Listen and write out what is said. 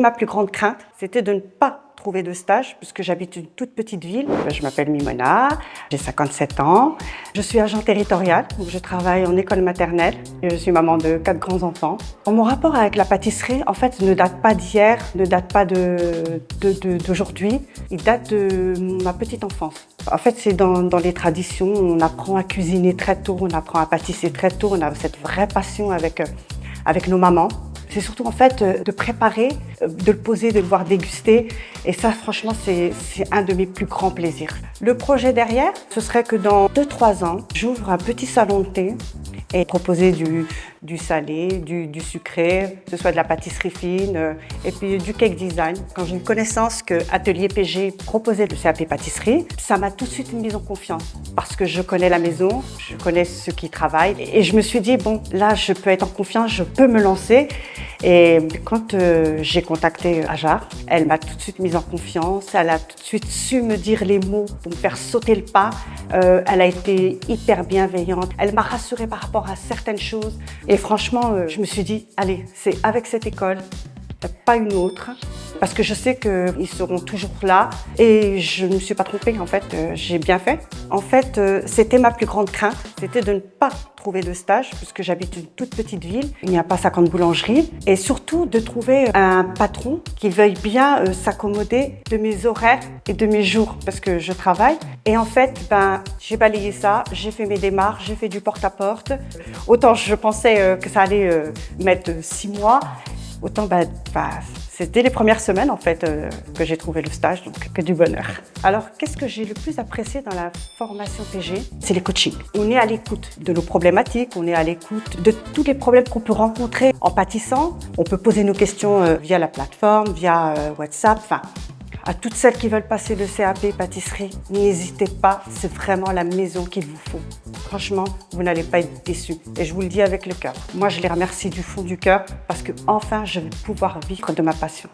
Ma plus grande crainte, c'était de ne pas trouver de stage, puisque j'habite une toute petite ville. Je m'appelle Mimona, j'ai 57 ans. Je suis agent territorial, donc je travaille en école maternelle et je suis maman de 4 grands-enfants. Mon rapport avec la pâtisserie, en fait, ne date pas d'hier, ne date pas d'aujourd'hui. Il date de ma petite enfance. En fait, c'est dans les traditions, on apprend à cuisiner très tôt, on apprend à pâtisser très tôt, on a cette vraie passion avec nos mamans. C'est surtout en fait de préparer, de le poser, de le voir déguster. Et ça, franchement, c'est un de mes plus grands plaisirs. Le projet derrière, ce serait que dans 2-3 ans, j'ouvre un petit salon de thé et proposer du salé, du sucré, que ce soit de la pâtisserie fine et puis du cake design. Quand j'ai eu connaissance que Atelier PG proposait le CAP pâtisserie, ça m'a tout de suite mis en confiance parce que je connais la maison, je connais ceux qui travaillent et je me suis dit, bon, là, je peux être en confiance, je peux me lancer. Et quand j'ai contacté Ajar, elle m'a tout de suite mise en confiance, elle a tout de suite su me dire les mots pour me faire sauter le pas. Elle a été hyper bienveillante, elle m'a rassurée par rapport à certaines choses. Et franchement, je me suis dit, allez, c'est avec cette école, pas une autre, parce que je sais qu'ils seront toujours là et je ne me suis pas trompée, en fait, j'ai bien fait. En fait, c'était ma plus grande crainte, c'était de ne pas trouver de stage, puisque j'habite une toute petite ville, il n'y a pas 50 boulangeries, et surtout de trouver un patron qui veuille bien s'accommoder de mes horaires et de mes jours, parce que je travaille. Et en fait, j'ai balayé ça, j'ai fait mes démarches, j'ai fait du porte-à-porte. Autant je pensais que ça allait mettre 6 mois, autant c'était les premières semaines en fait que j'ai trouvé le stage, donc que du bonheur. Alors qu'est-ce que j'ai le plus apprécié dans la formation PG? C'est les coachings. On est à l'écoute de nos problématiques, on est à l'écoute de tous les problèmes qu'on peut rencontrer en pâtissant. On peut poser nos questions via la plateforme, via WhatsApp, à toutes celles qui veulent passer le CAP pâtisserie, n'hésitez pas, c'est vraiment la maison qu'il vous faut. Franchement, vous n'allez pas être déçus. Et je vous le dis avec le cœur. Moi, je les remercie du fond du cœur parce que enfin, je vais pouvoir vivre de ma passion.